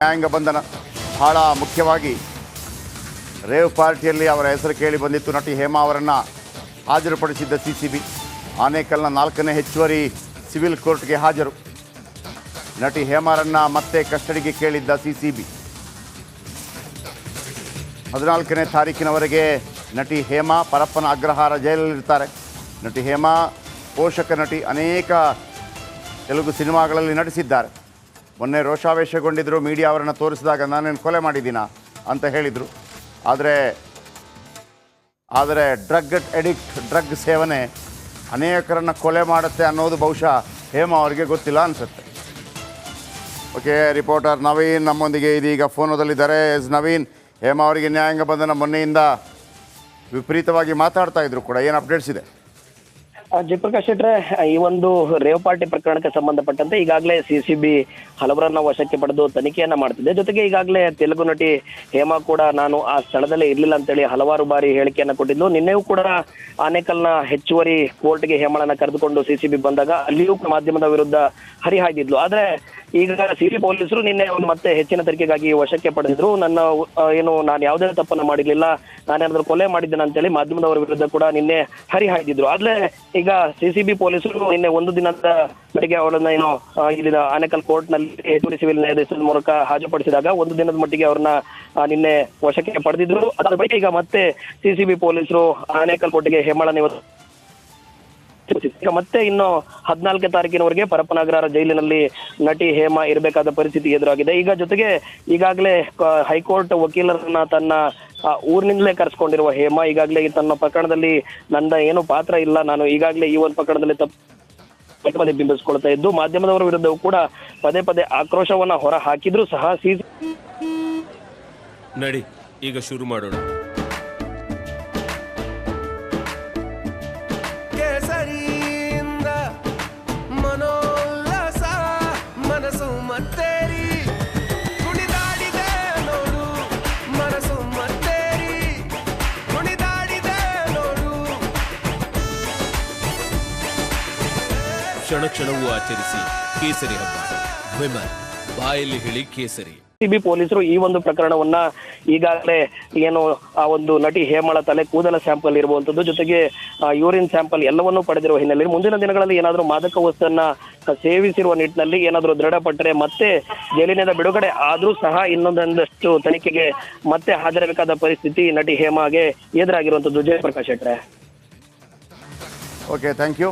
ನ್ಯಾಯಾಂಗ ಬಂಧನ ಬಹಳ ಮುಖ್ಯವಾಗಿ ರೇವ್ ಪಾರ್ಟಿಯಲ್ಲಿ ಅವರ ಹೆಸರು ಕೇಳಿ ಬಂದಿತ್ತು. ನಟಿ ಹೇಮಾ ಅವರನ್ನು ಹಾಜರುಪಡಿಸಿದ್ದ ಸಿಸಿಬಿ ಆನೇಕಲ್ನ 4ನೇ ಹೆಚ್ಚುವರಿ ಸಿವಿಲ್ ಕೋರ್ಟ್ಗೆ ಹಾಜರು. ನಟಿ ಹೇಮಾರನ್ನು ಮತ್ತೆ ಕಸ್ಟಡಿಗೆ ಕೇಳಿದ್ದ ಸಿಸಿಬಿ 14ನೇ ತಾರೀಕಿನವರೆಗೆ ನಟಿ ಹೇಮಾ ಪರಪ್ಪನ ಅಗ್ರಹಾರ ಜೈಲಲ್ಲಿರ್ತಾರೆ. ನಟಿ ಹೇಮಾ ಪೋಷಕ ನಟಿ, ಅನೇಕ ತೆಲುಗು ಸಿನಿಮಾಗಳಲ್ಲಿ ನಟಿಸಿದ್ದಾರೆ. ಮೊನ್ನೆ ರೋಷಾವೇಶಗೊಂಡಿದ್ದರು. ಮೀಡಿಯಾ ಅವರನ್ನು ತೋರಿಸಿದಾಗ ನಾನೇನು ಕೊಲೆ ಮಾಡಿದ್ದೀನ ಅಂತ ಹೇಳಿದರು. ಆದರೆ ಡ್ರಗ್ ಸೇವನೆ ಅನೇಕರನ್ನು ಕೊಲೆ ಮಾಡುತ್ತೆ ಅನ್ನೋದು ಬಹುಶಃ ಹೇಮಾ ಅವರಿಗೆ ಗೊತ್ತಿಲ್ಲ ಅನಿಸುತ್ತೆ. ಓಕೆ, ರಿಪೋರ್ಟರ್ ನವೀನ್ ನಮ್ಮೊಂದಿಗೆ ಇದೀಗ ಫೋನದಲ್ಲಿದ್ದಾರೆ. ನವೀನ್, ಹೇಮಾ ಅವರಿಗೆ ನ್ಯಾಯಾಂಗ ಬಂಧನ ಮೊನ್ನೆಯಿಂದ ವಿಪರೀತವಾಗಿ ಮಾತಾಡ್ತಾ ಇದ್ರು ಕೂಡ, ಏನು ಅಪ್ಡೇಟ್ಸ್ ಇದೆ? ಜಯಪ್ರಕಾಶ್ ಶೆಟ್ರೆ, ಈ ಒಂದು ರೇವ್ ಪಾರ್ಟಿ ಪ್ರಕರಣಕ್ಕೆ ಸಂಬಂಧಪಟ್ಟಂತೆ ಈಗಾಗಲೇ ಸಿಸಿಬಿ ಹಲವರನ್ನ ವಶಕ್ಕೆ ಪಡೆದು ತನಿಖೆಯನ್ನ ಮಾಡ್ತಿದೆ. ಜೊತೆಗೆ ಈಗಾಗಲೇ ತೆಲುಗು ನಟಿ ಹೇಮಾ ಕೂಡ ನಾನು ಆ ಸ್ಥಳದಲ್ಲೇ ಇರ್ಲಿಲ್ಲ ಅಂತೇಳಿ ಹಲವಾರು ಬಾರಿ ಹೇಳಿಕೆಯನ್ನ ಕೊಟ್ಟಿದ್ದು. ನಿನ್ನೆಯೂ ಕೂಡ ಆನೇಕಲ್ನ ಹೆಚ್ಚುವರಿ ಕೋರ್ಟ್ಗೆ ಹೇಮಾಳನ್ನ ಕರೆದುಕೊಂಡು ಸಿಸಿಬಿ ಬಂದಾಗ ಅಲ್ಲಿಯೂ ಮಾಧ್ಯಮದ ವಿರುದ್ಧ ಹರಿಹಾಯ್ದಿದ್ಲು. ಆದ್ರೆ ಈಗ ಸಿಸಿಬಿ ಪೊಲೀಸರು ನಿನ್ನೆ ಮತ್ತೆ ಹೆಚ್ಚಿನ ತನಿಖೆಗಾಗಿ ವಶಕ್ಕೆ ಪಡೆದಿದ್ರು. ನಾನು ಯಾವುದೇ ತಪ್ಪನ್ನ ಮಾಡಿರ್ಲಿಲ್ಲ, ನಾನೇನಾದ್ರೂ ಕೊಲೆ ಮಾಡಿದ್ದೇನೆ ಅಂತೇಳಿ ಮಾಧ್ಯಮದವರ ವಿರುದ್ಧ ಕೂಡ ನಿನ್ನೆ ಹರಿಹಾಯ್ದಿದ್ರು. ಆದ್ರೆ ಈಗ ಸಿಸಿಬಿ ಪೊಲೀಸರು ನಿನ್ನೆ ಒಂದು ದಿನದ ಮಟ್ಟಿಗೆ ಅವರನ್ನ ಇಲ್ಲಿನ ಆನೇಕಲ್ ಕೋರ್ಟ್ ನಲ್ಲಿ ಹೆಚ್ಚುವರಿ ಸಿವಿಲ್ ನ್ಯಾಯಾಧೀಶರ ಮೂಲಕ ಹಾಜರುಪಡಿಸಿದಾಗ ಒಂದು ದಿನದ ಮಟ್ಟಿಗೆ ಅವ್ರನ್ನ ನಿನ್ನೆ ವಶಕ್ಕೆ ಪಡೆದಿದ್ರು. ಅದರ ಬಳಿಕ ಈಗ ಮತ್ತೆ ಸಿಸಿಬಿ ಪೊಲೀಸರು ಆನೇಕಲ್ ಕೋರ್ಟ್ಗೆ ಹೇಮಾಳನ್ನ ಈಗ ಮತ್ತೆ ಇನ್ನು 14ನೇ ತಾರೀಕಿನವರೆಗೆ ಪರಪ್ಪನಗ್ರಹಾರ ಜೈಲಿನಲ್ಲಿ ನಟಿ ಹೇಮಾ ಇರಬೇಕಾದ ಪರಿಸ್ಥಿತಿ ಎದುರಾಗಿದೆ. ಈಗ ಜೊತೆಗೆ ಈಗಾಗಲೇ ಹೈಕೋರ್ಟ್ ವಕೀಲರನ್ನ ತನ್ನ ಊರಿನಿಂದಲೇ ಕರೆಸ್ಕೊಂಡಿರುವ ಹೇಮಾ ಈಗಾಗಲೇ ತನ್ನ ಪ್ರಕರಣದಲ್ಲಿ ನನ್ನ ಏನು ಪಾತ್ರ ಇಲ್ಲ, ನಾನು ಈಗಾಗಲೇ ಈ ಒಂದು ಪ್ರಕರಣದಲ್ಲಿ ಪದೇ ಬಿಂಬಿಸ್ಕೊಳ್ತಾ ಇದ್ದು ಮಾಧ್ಯಮದವರ ವಿರುದ್ಧವೂ ಕೂಡ ಪದೇ ಪದೇ ಆಕ್ರೋಶವನ್ನ ಹೊರ ಹಾಕಿದ್ರು ಸಹ ನಡಿ ಈಗ ಶುರು ಮಾಡೋಣ. ಮನೋಲ್ಲಾಸ ಮನಸ್ಸು ಮತ್ತೇರಿ ಕುಣಿದಾಡಿದೆ ನೋಡು, ಮನಸ್ಸು ಮತ್ತೇರಿ ಕುಣಿದಾಡಿದೆ ನೋಡು. ಕ್ಷಣ ಕ್ಷಣವೂ ಆಚರಿಸಿ ಕೇಸರಿ ಹಬ್ಬ. ವಿಮಲ್ ಬಾಯಲ್ಲಿ ಹೇಳಿ ಕೇಸರಿ. ಸಿಸಿಬಿ ಪೊಲೀಸರು ಈ ಒಂದು ಪ್ರಕರಣವನ್ನ ಈಗಾಗಲೇ ಆ ಒಂದು ನಟಿ ಹೇಮಾಳ ತಲೆ ಕೂದಲ ಸ್ಯಾಂಪಲ್ ಇರುವಂತದ್ದು, ಜೊತೆಗೆ ಯೂರಿನ್ ಸ್ಯಾಂಪಲ್ ಎಲ್ಲವನ್ನೂ ಪಡೆದಿರುವ ಹಿನ್ನೆಲೆಯಲ್ಲಿ ಮುಂದಿನ ದಿನಗಳಲ್ಲಿ ಏನಾದರೂ ಮಾದಕ ವಸ್ತುವನ್ನ ಸೇವಿಸಿರುವ ನಿಟ್ಟಿನಲ್ಲಿ ಏನಾದರೂ ದೃಢಪಟ್ಟರೆ ಮತ್ತೆ ಜೈಲಿನಿಂದ ಬಿಡುಗಡೆ ಆದ್ರೂ ಸಹ ಇನ್ನೊಂದಷ್ಟು ತನಿಖೆಗೆ ಮತ್ತೆ ಹಾಜರಾಗಬೇಕಾದ ಪರಿಸ್ಥಿತಿ ನಟಿ ಹೇಮಾಗೆ ಎದುರಾಗಿರುವಂತದ್ದು. ಜಯಪ್ರಕಾಶ್ ಶೆಟ್ರೆ. Okay, thank you.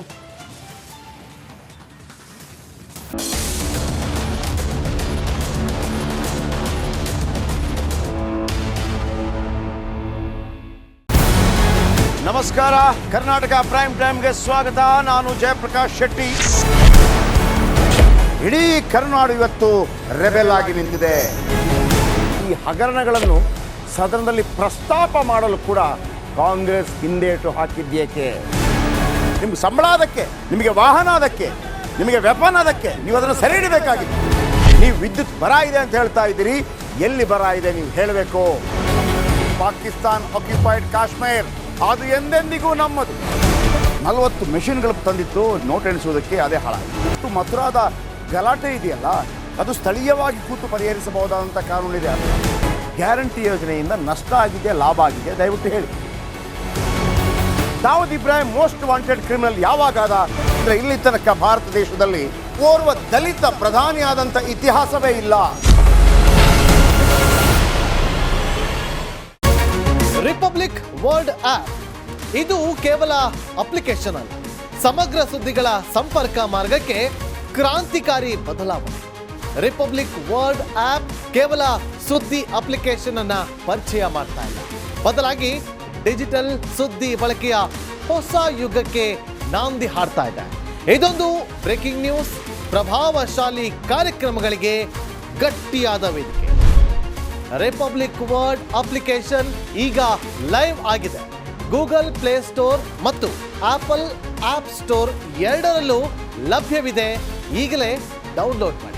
ನಮಸ್ಕಾರ, ಕರ್ನಾಟಕ ಪ್ರೈಮ್ ಟೈಮ್ಗೆ ಸ್ವಾಗತ. ನಾನು ಜಯಪ್ರಕಾಶ್ ಶೆಟ್ಟಿ. ಇಡೀ ಕರ್ನಾಡು ಇವತ್ತು ರೆಬೆಲ್ ಆಗಿ ನಿಂತಿದೆ. ಈ ಹಗರಣಗಳನ್ನು ಸದನದಲ್ಲಿ ಪ್ರಸ್ತಾಪ ಮಾಡಲು ಕೂಡ ಕಾಂಗ್ರೆಸ್ ಹಿಂದೇಟು ಹಾಕಿದ್ದೇಕೆ? ನಿಮ್ಗೆ ಸಂಬಳ ಅದಕ್ಕೆ, ನಿಮಗೆ ವಾಹನ ಅದಕ್ಕೆ, ನಿಮಗೆ ವೆಪನ್ ಅದಕ್ಕೆ, ನೀವು ಅದನ್ನು ಸೆರೆ ಹಿಡಿಬೇಕಾಗಿತ್ತು. ನೀವು ವಿದ್ಯುತ್ ಬರ ಇದೆ ಅಂತ ಹೇಳ್ತಾ ಇದ್ದೀರಿ, ಎಲ್ಲಿ ಬರ ಇದೆ ನೀವು ಹೇಳಬೇಕು. ಪಾಕಿಸ್ತಾನ್ ಆಕ್ಯುಪೈಡ್ ಕಾಶ್ಮೀರ್ ಅದು ಎಂದೆಂದಿಗೂ ನಮ್ಮದು. 40 ಮೆಷಿನ್ಗಳು ತಂದಿತ್ತು ನೋಟ್ ಎಣಿಸುವುದಕ್ಕೆ, ಅದೇ ಹಾಳಾಯಿತು. ಮಥುರಾದ ಗಲಾಟೆ ಇದೆಯಲ್ಲ, ಅದು ಸ್ಥಳೀಯವಾಗಿ ಕೂತು ಪರಿಹರಿಸಬಹುದಾದಂಥ ಕಾನೂನಿದೆ. ಗ್ಯಾರಂಟಿ ಯೋಜನೆಯಿಂದ ನಷ್ಟ ಆಗಿದೆ, ಲಾಭ ಆಗಿದೆ, ದಯವಿಟ್ಟು ಹೇಳಿ. Dawood Ibrahim most wanted criminal ಯಾವಾಗಾದ ಅಂದರೆ ಇಲ್ಲಿ ತನಕ ಭಾರತ ದೇಶದಲ್ಲಿ ಓರ್ವ ದಲಿತ ಪ್ರಧಾನಿಯಾದಂಥ ಇತಿಹಾಸವೇ ಇಲ್ಲ. ರಿಪಬ್ಲಿಕ್ ವರ್ಲ್ಡ್ ಆಪ್ ಇದು ಕೇವಲ ಅಪ್ಲಿಕೇಶನ್ ಅಲ್ಲ, ಸಮಗ್ರ ಸುದ್ದಿಗಳ ಸಂಪರ್ಕ ಮಾರ್ಗಕ್ಕೆ ಕ್ರಾಂತಿಕಾರಿ ಬದಲಾವಣೆ. ರಿಪಬ್ಲಿಕ್ ವರ್ಲ್ಡ್ ಆಪ್ ಕೇವಲ ಸುದ್ದಿ ಅಪ್ಲಿಕೇಶನ್ ಅನ್ನ ಪರಿಚಯ ಮಾಡ್ತಾ ಇಲ್ಲ, ಬದಲಾಗಿ ಡಿಜಿಟಲ್ ಸುದ್ದಿ ಬಳಕೆಯ ಹೊಸ ಯುಗಕ್ಕೆ ನಾಂದಿ ಹಾಡ್ತಾ ಇದೆ. ಇದೊಂದು ಬ್ರೇಕಿಂಗ್ ನ್ಯೂಸ್, ಪ್ರಭಾವಶಾಲಿ ಕಾರ್ಯಕ್ರಮಗಳಿಗೆ ಗಟ್ಟಿಯಾದ ವೇದಿಕೆ. ರಿಪಬ್ಲಿಕ್ ವರ್ಲ್ಡ್ ಅಪ್ಲಿಕೇಶನ್ ಈಗ ಲೈವ್ ಆಗಿದೆ. ಗೂಗಲ್ ಪ್ಲೇ ಸ್ಟೋರ್ ಮತ್ತು ಆಪಲ್ ಆಪ್ ಸ್ಟೋರ್ ಎರಡರಲ್ಲೂ ಲಭ್ಯವಿದೆ. ಈಗಲೇ ಡೌನ್ಲೋಡ್ ಮಾಡಿ.